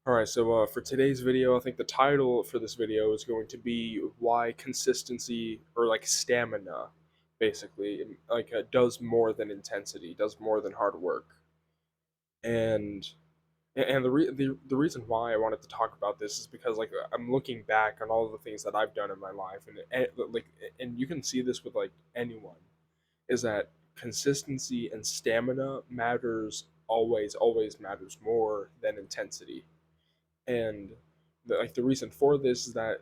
Alright, so for today's video, I think the title for this video is going to be why consistency or like stamina, basically, does more than intensity, does more than hard work. And the reason why I wanted to talk about this is because I'm looking back on all of the things that I've done in my life, and you can see this with like anyone, is that consistency and stamina matters always matters more than intensity. And the reason for this is that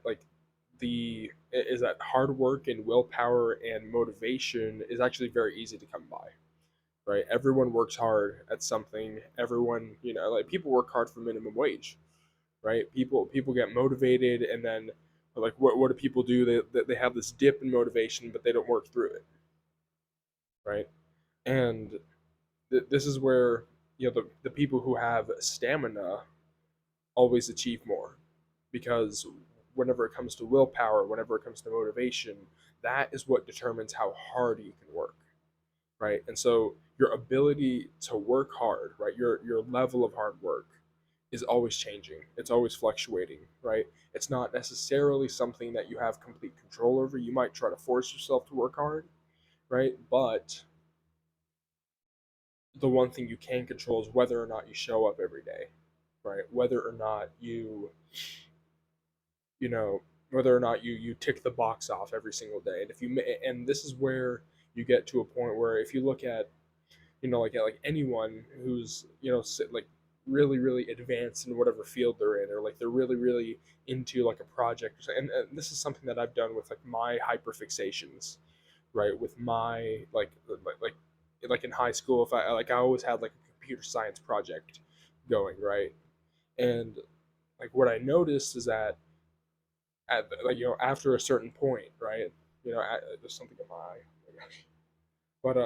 hard work and willpower and motivation is actually very easy to come by, right? Everyone works hard at something. Everyone, like people work hard for minimum wage, right? People get motivated, and then like what do people do? They have this dip in motivation, but they don't work through it, right? And this is where the people who have stamina always achieve more, because whenever it comes to willpower, whenever it comes to motivation, that is what determines how hard you can work, right? And so your ability to work hard, right, your level of hard work is always changing. It's always fluctuating, right? It's not necessarily something that you have complete control over. You might try to force yourself to work hard, right? But the one thing you can control is whether or not you show up every day, right? Whether or not you know whether or not you tick the box off every single day. And this is where you get to a point where if you look at like anyone who's like really advanced in whatever field they're in, or like they're really into like a project or something. And this is something that I've done with like my hyperfixations, right? With my like in high school, if I always had like a computer science project going, right? And like what I noticed is that after a certain point, right? There's something in my eye. Oh my gosh. But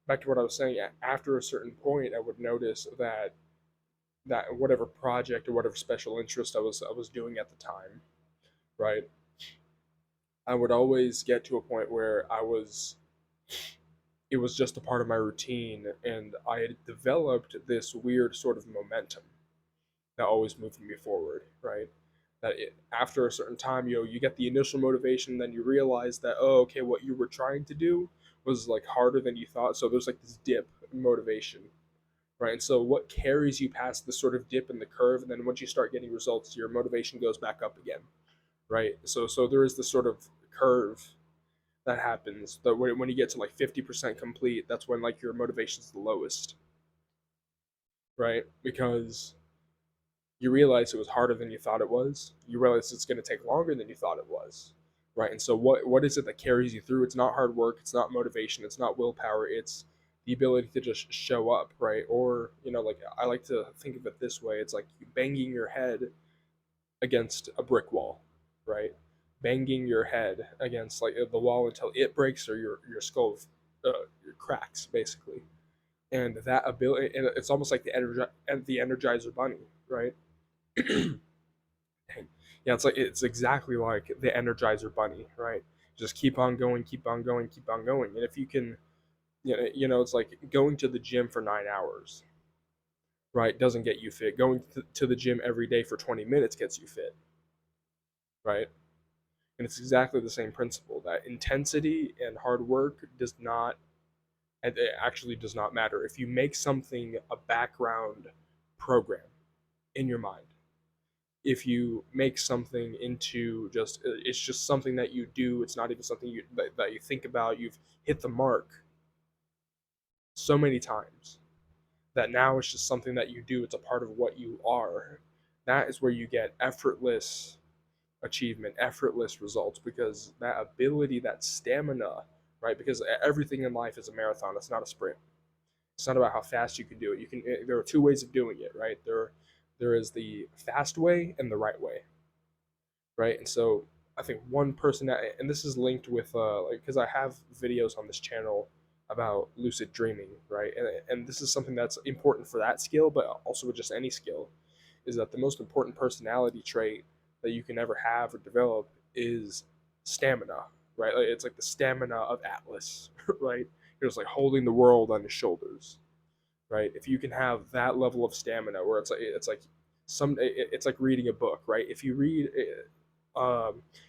back to what I was saying. After a certain point, I would notice that whatever project or whatever special interest I was doing at the time, right? I would always get to a point where it was just a part of my routine, and I had developed this weird sort of momentum that always moved me forward, right? After a certain time, you get the initial motivation, then you realize that, oh, okay, what you were trying to do was like harder than you thought. So there's like this dip in motivation, right? And so what carries you past this sort of dip in the curve, and then once you start getting results, your motivation goes back up again, right? So there is this sort of curve that happens that when you get to like 50% complete, that's when like your motivation's the lowest, right? Because you realize it was harder than you thought it was. You realize it's going to take longer than you thought it was, right? And so what is it that carries you through? It's not hard work. It's not motivation. It's not willpower. It's the ability to just show up, right? Or like I like to think of it this way: it's like you banging your head against a brick wall, right? Banging your head against like the wall until it breaks or your skull cracks, basically. And that ability, and it's almost like the Energizer Bunny, right? Yeah, it's exactly like the Energizer Bunny, right? Just keep on going, keep on going, keep on going. And if you can, it's like going to the gym for 9 hours, right? Doesn't get you fit. Going to the gym every day for 20 minutes gets you fit, right? And it's exactly the same principle that intensity and hard work does not, and it actually does not matter. If you make something a background program in your mind, if you make something into just it's just something that you do, it's not even something that you think about, you've hit the mark so many times that now it's just something that you do, it's a part of what you are. That is where you get effortless achievement, effortless results, because that ability, that stamina, right? Because everything in life is a marathon, it's not a sprint. It's not about how fast you can do it. There are two ways of doing it, right? There is the fast way and the right way, right? And so I think one person that, and this is linked with like, because I have videos on this channel about lucid dreaming, right? And this is something that's important for that skill, but also with just any skill, is that the most important personality trait that you can ever have or develop is stamina, right? Like, it's like the stamina of Atlas, right? You're just like holding the world on his shoulders, right? If you can have that level of stamina, where it's like it's like reading a book, right? If you read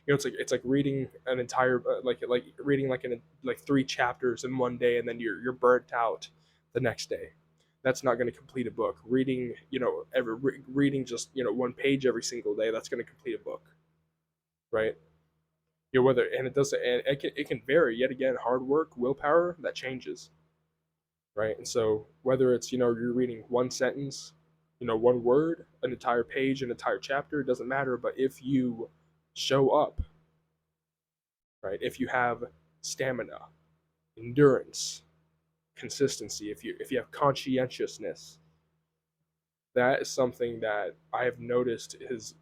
it's like reading an entire like reading like 3 chapters in one day, and then you're burnt out the next day. That's not going to complete a book. Reading, reading just, 1 page every single day, that's going to complete a book, right? Whether, and it does, and it can vary. Yet again, hard work, willpower, that changes, right? And so whether it's, you're reading one sentence, one word, an entire page, an entire chapter, it doesn't matter. But if you show up, right? If you have stamina, endurance, consistency, if you have conscientiousness, that is something that I have noticed is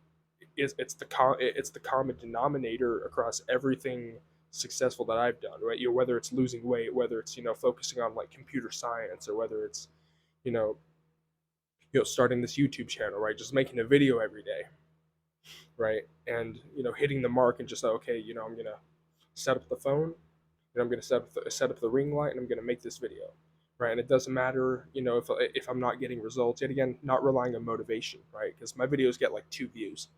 it's the common denominator across everything successful that I've done, right? Whether it's losing weight, whether it's, focusing on like computer science, or whether it's, you know starting this YouTube channel, right? Just making a video every day, right? And, hitting the mark and just, okay, I'm gonna set up the phone, and I'm gonna set up the ring light, and I'm gonna make this video, right? And it doesn't matter, if I'm not getting results. Yet again, not relying on motivation, right? Because my videos get like 2 views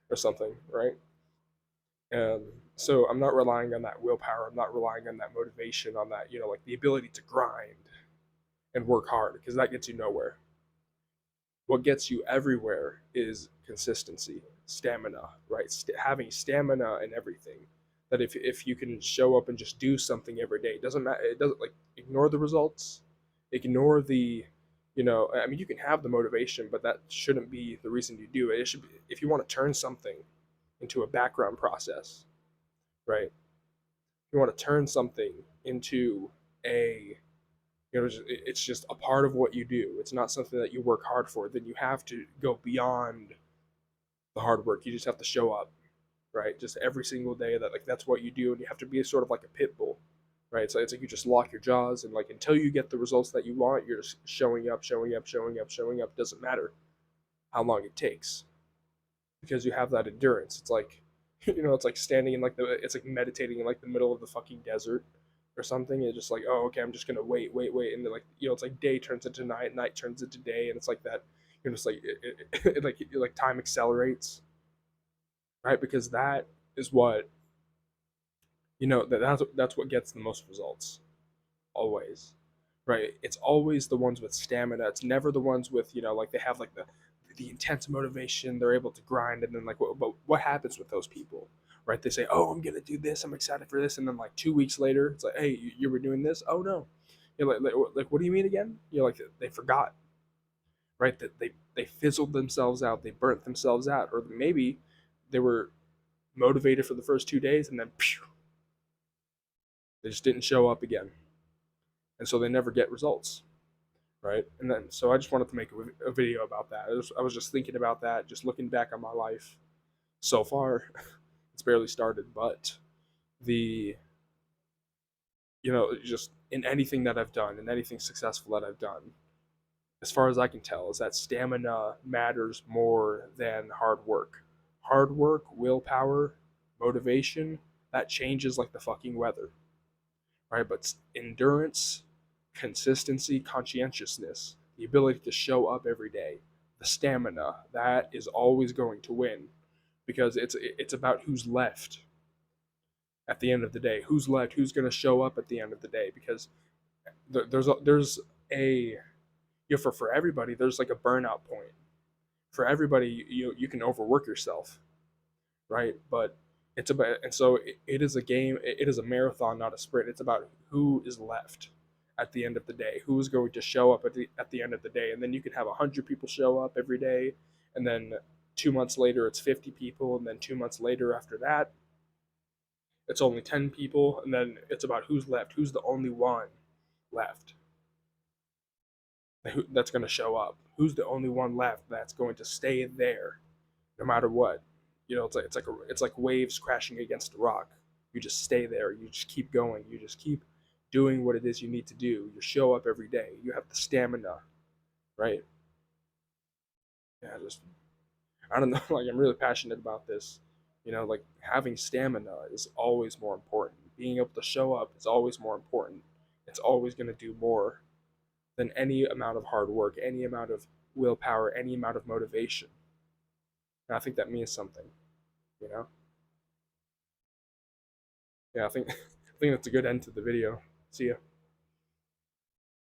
or something, right? Um, so I'm not relying on that willpower. I'm not relying on that motivation, on that, like the ability to grind and work hard, because that gets you nowhere. What gets you everywhere is consistency, stamina, right? Having stamina in everything. That if you can show up and just do something every day, it doesn't matter. It doesn't, like, ignore the results, ignore the, I mean, you can have the motivation, but that shouldn't be the reason you do it. It should be, if you want to turn something into a background process, right? If you want to turn something into a, it's just a part of what you do. It's not something that you work hard for. Then you have to go beyond the hard work. You just have to show up, right? Just every single day, that, like, that's what you do, and you have to be sort of like a pit bull, right? So it's like you just lock your jaws, and like until you get the results that you want, you're just showing up, showing up, showing up, showing up. Doesn't matter how long it takes, because you have that endurance. It's like, it's like standing in it's like meditating in like the middle of the fucking desert or something. It's just like, oh, okay, I'm just gonna wait, wait, wait, and then, like, it's like day turns into night, night turns into day, and it's like that. You're just like like time accelerates, right? Because that is what, that's what gets the most results, always, right? It's always the ones with stamina. It's never the ones with, like, they have like the intense motivation. They're able to grind, and then, like, but what happens with those people, right? They say, oh, I'm gonna do this, I'm excited for this, and then like 2 weeks later, it's like, hey, you were doing this? Oh no. You're like, what do you mean again? You're like, they forgot, right? That they fizzled themselves out, they burnt themselves out, or maybe they were motivated for the first 2 days, and then phew, they just didn't show up again, and so they never get results, right? And then, so I just wanted to make a video about that. I was just thinking about that, just looking back on my life so far. It's barely started, but the, just in anything that I've done, in anything successful that I've done, as far as I can tell, is that stamina matters more than hard work. Hard work, willpower, motivation, that changes like the fucking weather, right? But endurance, consistency, conscientiousness, the ability to show up every day, the stamina, that is always going to win, because it's about who's left at the end of the day. Who's left? Who's going to show up at the end of the day? Because there's a for everybody, there's like a burnout point. For everybody, you can overwork yourself, right? But it's about, and so it is a game. It is a marathon, not a sprint. It's about who is left at the end of the day. Who's going to show up at the end of the day? And then you can have 100 people show up every day, and then 2 months later it's 50 people, and then 2 months later after that it's only 10 people, and then it's about who's left. Who's the only one left that's going to show up? Who's the only one left that's going to stay there no matter what? It's like waves crashing against a rock. You just stay there. You just keep going. You just keep doing what it is you need to do. You show up every day. You have the stamina, right? Yeah, just, I don't know. Like, I'm really passionate about this. Like, having stamina is always more important. Being able to show up is always more important. It's always going to do more than any amount of hard work, any amount of willpower, any amount of motivation. And I think that means something, you know? Yeah, I think I think that's a good end to the video. See ya.